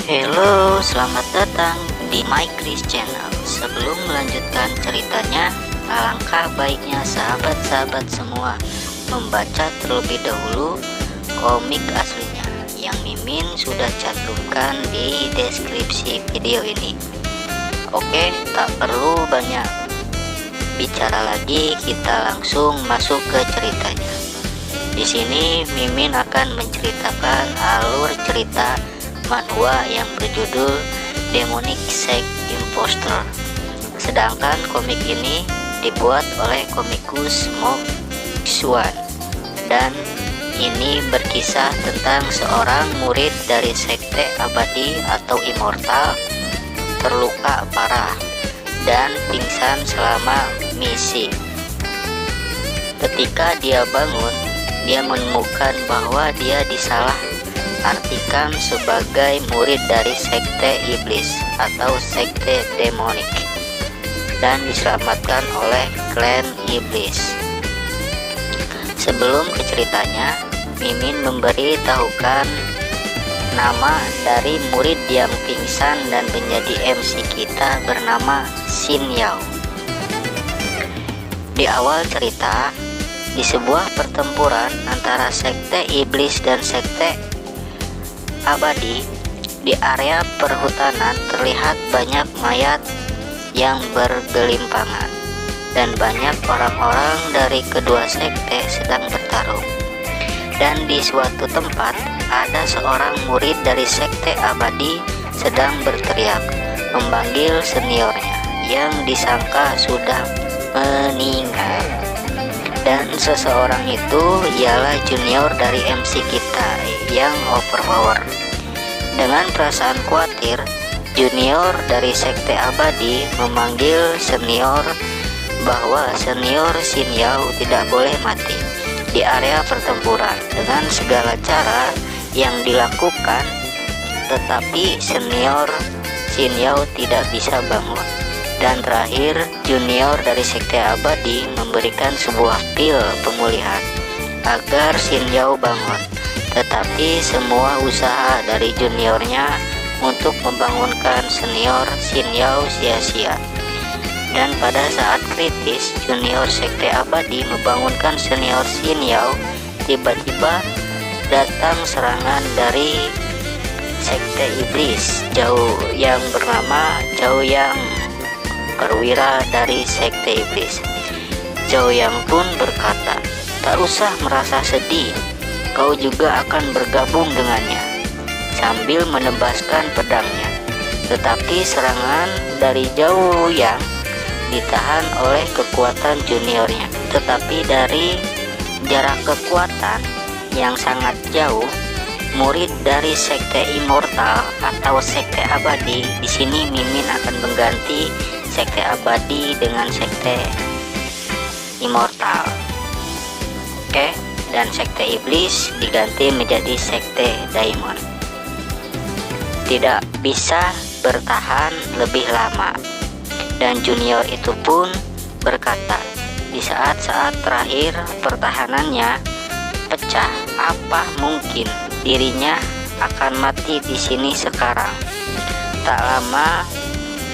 Halo, selamat datang di My Chris Channel. Sebelum melanjutkan ceritanya, alangkah baiknya sahabat-sahabat semua membaca terlebih dahulu komik aslinya yang Mimin sudah cantumkan di deskripsi video ini. Oke, tak perlu banyak bicara lagi, kita langsung masuk ke ceritanya. Di sini Mimin akan menceritakan alur cerita manhwa yang berjudul Demonic Sex Impostor. Sedangkan komik ini dibuat oleh komikus Mob Xuan, dan ini berkisah tentang seorang murid dari sekte abadi atau immortal terluka parah dan pingsan selama misi. Ketika dia bangun, dia menemukan bahwa dia disalah artikan sebagai murid dari sekte iblis atau sekte demonik dan diselamatkan oleh klan iblis. Sebelum ke ceritanya, Mimin memberi tahukan nama dari murid yang pingsan dan menjadi MC kita bernama Xin Yao. Di awal cerita, di sebuah pertempuran antara sekte iblis dan sekte abadi, di area perhutanan terlihat banyak mayat yang bergelimpangan dan banyak orang-orang dari kedua sekte sedang bertarung. Dan di suatu tempat ada seorang murid dari sekte abadi sedang berteriak memanggil seniornya yang disangka sudah meninggal. Dan seseorang itu ialah junior dari MC kita yang overpower. Dengan perasaan khawatir, junior dari sekte abadi memanggil senior bahwa senior Xin Yao tidak boleh mati di area pertempuran dengan segala cara yang dilakukan, tetapi senior Xin Yao tidak bisa bangun. Dan terakhir, junior dari sekte abadi memberikan sebuah pil pemulihan agar Xin Yao bangun. Tetapi semua usaha dari juniornya untuk membangunkan senior Xin Yao sia-sia. Dan pada saat kritis, junior sekte abadi membangunkan senior Xin Yao, tiba-tiba datang serangan dari sekte iblis yang bernama Zhao Yang, perwira dari sekte iblis. Zhao Yang pun berkata, "Tak usah merasa sedih, kau juga akan bergabung dengannya," sambil menebaskan pedangnya. Tetapi serangan dari Zhao Yang ditahan oleh kekuatan juniornya. Tetapi dari jarak kekuatan yang sangat jauh, murid dari sekte immortal atau sekte abadi, di sini Mimin akan mengganti sekte abadi dengan sekte immortal. Oke, dan sekte iblis diganti menjadi sekte daimon. Tidak bisa bertahan lebih lama, dan junior itu pun berkata, di saat-saat terakhir pertahanannya pecah, apa mungkin dirinya akan mati di sini sekarang. Tak lama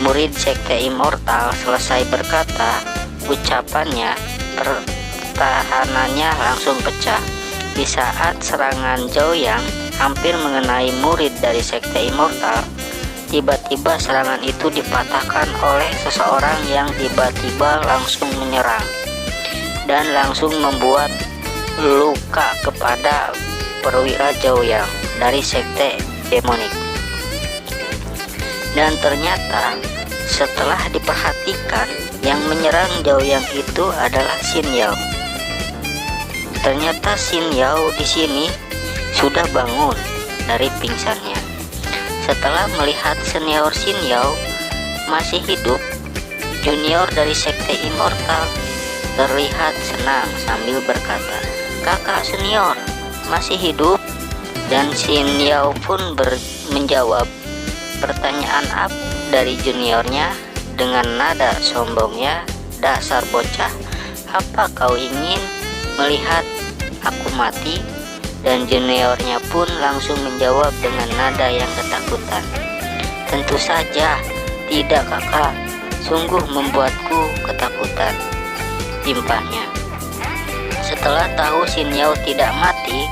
murid sekte immortal selesai berkata ucapannya, pertahanannya langsung pecah. Di saat serangan Zhao Yang hampir mengenai murid dari sekte immortal, tiba-tiba serangan itu dipatahkan oleh seseorang yang tiba-tiba langsung menyerang dan langsung membuat luka kepada perwira Zhao Yang dari sekte demonik. Dan ternyata setelah diperhatikan, yang menyerang Zhao Yang itu adalah Xin Yao. Ternyata Xin Yao di sini sudah bangun dari pingsannya. Setelah melihat senior Xin Yao masih hidup, junior dari sekte immortal terlihat senang sambil berkata, "Kakak senior masih hidup?" Dan Xin Yao pun menjawab pertanyaan dari juniornya dengan nada sombongnya, "Dasar bocah, apa kau ingin melihat aku mati?" dan juniornya pun langsung menjawab dengan nada yang ketakutan. "Tentu saja tidak, kakak. Sungguh membuatku ketakutan," timpahnya. Setelah tahu Xin Yao tidak mati,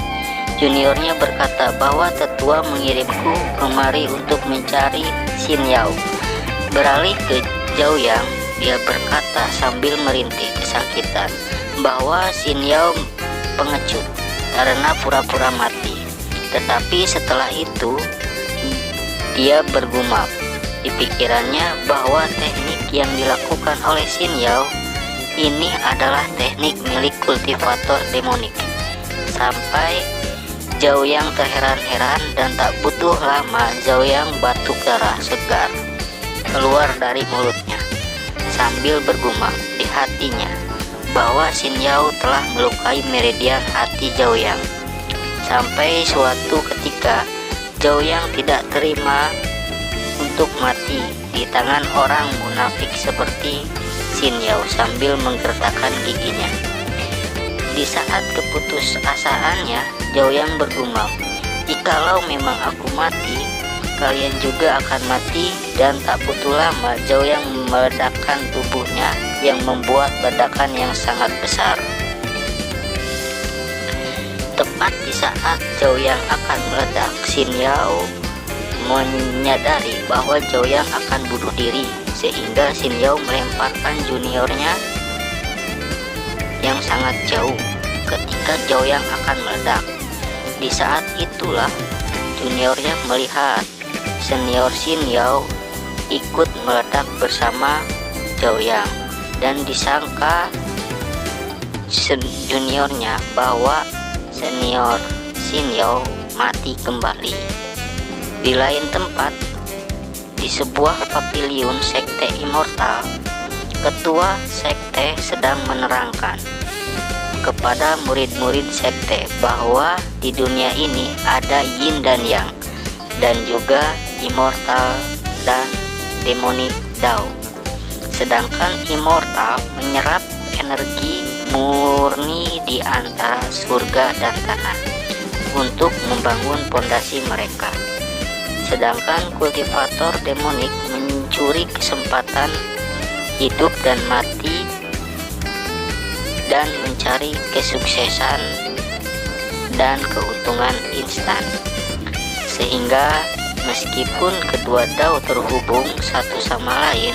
juniornya berkata bahwa tetua mengirimku kemari untuk mencari Xin Yao. Beralih ke Zhao Yang, dia berkata sambil merintih kesakitan bahwa Xin Yao pengecut karena pura-pura mati. Tetapi setelah itu dia bergumam di pikirannya bahwa teknik yang dilakukan oleh Xin Yao ini adalah teknik milik kultivator demonik. Sampai Zhao Yang terheran-heran dan tak butuh lama Zhao Yang batuk darah segar keluar dari mulutnya sambil bergumam di hatinya bahwa Xin Yao telah melukai meridian hati Zhao Yang. Sampai suatu ketika Zhao Yang tidak terima untuk mati di tangan orang munafik seperti Xin Yao sambil menggertakkan giginya. Di saat keputusasaannya, Zhao Yang bergumam, "Jikalau memang aku mati, kalian juga akan mati." Dan tak butuh lama Zhao Yang meledakkan tubuhnya yang membuat ledakan yang sangat besar. Tepat di saat Zhao Yang akan meledak, Xin Yao menyadari bahwa Zhao Yang akan bunuh diri, sehingga Xin Yao melemparkan juniornya yang sangat jauh ketika Zhao Yang akan meledak. Di saat itulah juniornya melihat senior Xin Yao ikut meledak bersama Zhao Yang, dan disangka juniornya bahwa senior Xin Yao mati kembali. Di lain tempat, di sebuah paviliun sekte immortal, ketua sekte sedang menerangkan kepada murid-murid sekte bahwa di dunia ini ada yin dan yang, dan juga immortal dan demonik Dao. Sedangkan immortal menyerap energi murni di antara surga dan tanah untuk membangun pondasi mereka. Sedangkan kultivator demonik mencuri kesempatan hidup dan mati dan mencari kesuksesan dan keuntungan instan. Sehingga meskipun kedua Dao terhubung satu sama lain,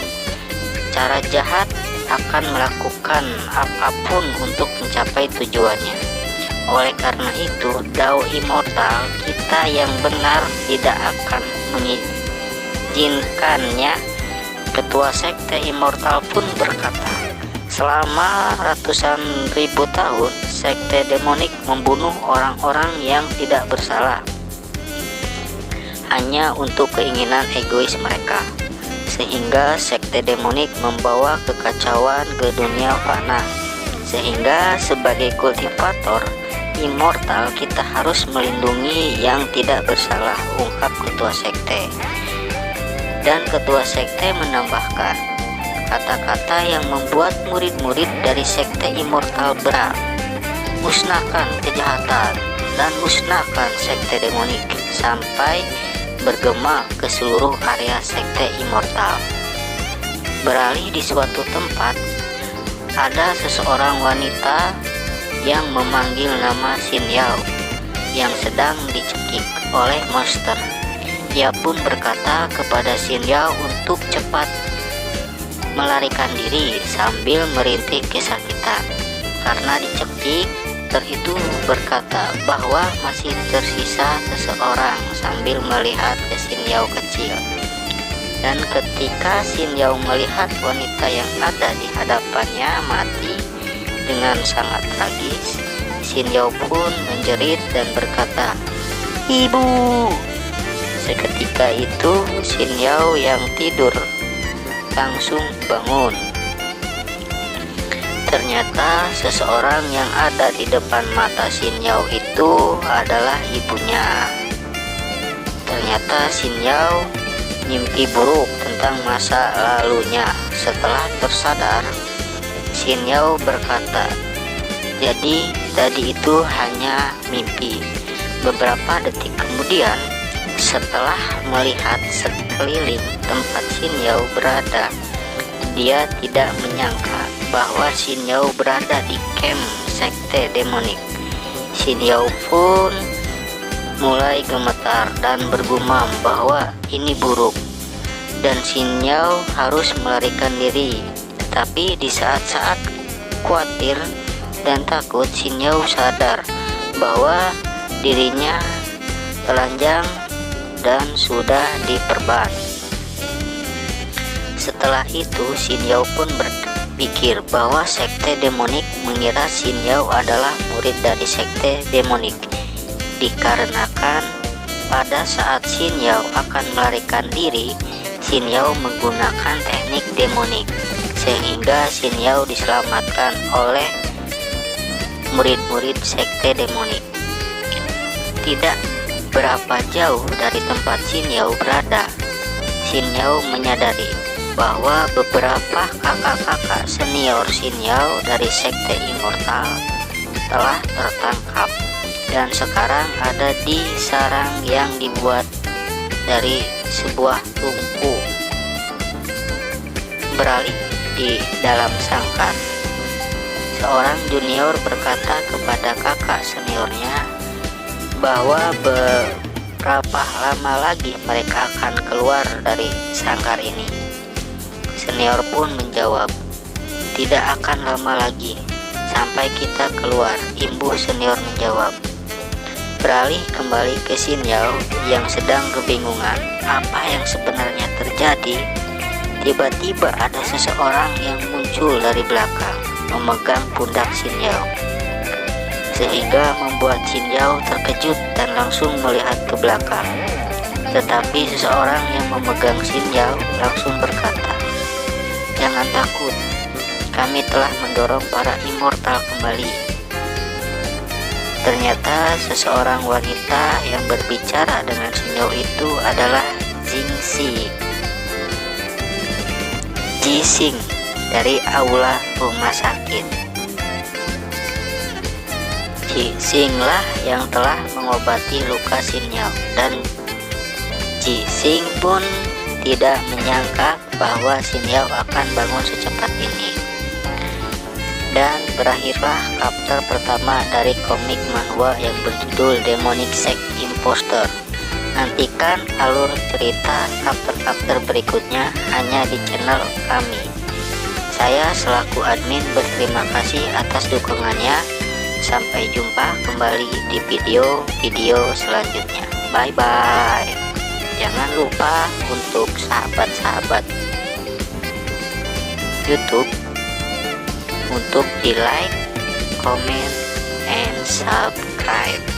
cara jahat akan melakukan apapun untuk mencapai tujuannya. Oleh karena itu, Dao immortal kita yang benar tidak akan mengizinkannya. Ketua sekte immortal pun berkata, selama ratusan ribu tahun, sekte demonik membunuh orang-orang yang tidak bersalah hanya untuk keinginan egois mereka, sehingga sekte demonik membawa kekacauan ke dunia fana. Sehingga sebagai kultivator immortal kita harus melindungi yang tidak bersalah, ungkap ketua sekte. Dan ketua sekte menambahkan kata-kata yang membuat murid-murid dari sekte immortal berat, musnahkan kejahatan dan musnahkan sekte demonik, sampai bergema ke seluruh area sekte immortal. Beralih di suatu tempat, ada seseorang wanita yang memanggil nama Xin Yao yang sedang dicekik oleh monster. Ia pun berkata kepada Xin Yao untuk cepat melarikan diri sambil merintih kesakitan karena dicekik. Itu berkata bahwa masih tersisa seseorang sambil melihat ke Xin Yao kecil. Dan ketika Xin Yao melihat wanita yang ada di hadapannya mati dengan sangat tragis, Xin Yao pun menjerit dan berkata, "Ibu!" Seketika itu Xin Yao yang tidur langsung bangun. Ternyata seseorang yang ada di depan mata Xin Yao itu adalah ibunya. Ternyata Xin Yao mimpi buruk tentang masa lalunya. Setelah tersadar, Xin Yao berkata, "Jadi tadi itu hanya mimpi." Beberapa detik kemudian, setelah melihat sekeliling tempat Xin Yao berada, dia tidak menyangka bahwa Xin Yao berada di camp sekte demonik. Xin Yao pun mulai gemetar dan bergumam bahwa ini buruk dan Xin Yao harus melarikan diri. Tetapi di saat-saat khawatir dan takut, Xin Yao sadar bahwa dirinya telanjang dan sudah diperban. Setelah itu, Xin Yao pun berpikir bahwa sekte demonik mengira Xin Yao adalah murid dari sekte demonik, dikarenakan pada saat Xin Yao akan melarikan diri, Xin Yao menggunakan teknik demonik, sehingga Xin Yao diselamatkan oleh murid-murid sekte demonik. Tidak berapa jauh dari tempat Xin Yao berada, Xin Yao menyadari bahwa beberapa kakak-kakak senior Xin Yao dari sekte Immortal telah tertangkap dan sekarang ada di sarang yang dibuat dari sebuah tungku. Beralih di dalam sangkar, seorang junior berkata kepada kakak seniornya bahwa beberapa lama lagi mereka akan keluar dari sangkar ini. Senior pun menjawab, "Tidak akan lama lagi sampai kita keluar," imbuh senior menjawab. Beralih kembali ke Xin Yao yang sedang kebingungan apa yang sebenarnya terjadi. Tiba-tiba ada seseorang yang muncul dari belakang memegang pundak Xin Yao, sehingga membuat Xin Yao terkejut dan langsung melihat ke belakang. Tetapi seseorang yang memegang Xin Yao langsung berkata, "Jangan takut, kami telah mendorong para immortal kembali." Ternyata seseorang wanita yang berbicara dengan Xin Yao itu adalah Jixing dari aula rumah sakit. Jixing lah yang telah mengobati luka Xin Yao, dan Jixing pun tidak menyangka bahwa Xin Yao akan bangun secepat ini. Dan berakhirlah chapter pertama dari komik manhwa yang berjudul Demonic Sect Impostor. Nantikan alur cerita chapter-chapter berikutnya hanya di channel kami. Saya selaku admin berterima kasih atas dukungannya. Sampai jumpa kembali di video-video selanjutnya. Bye bye. Jangan lupa untuk sahabat-sahabat YouTube untuk di like, comment, and subscribe.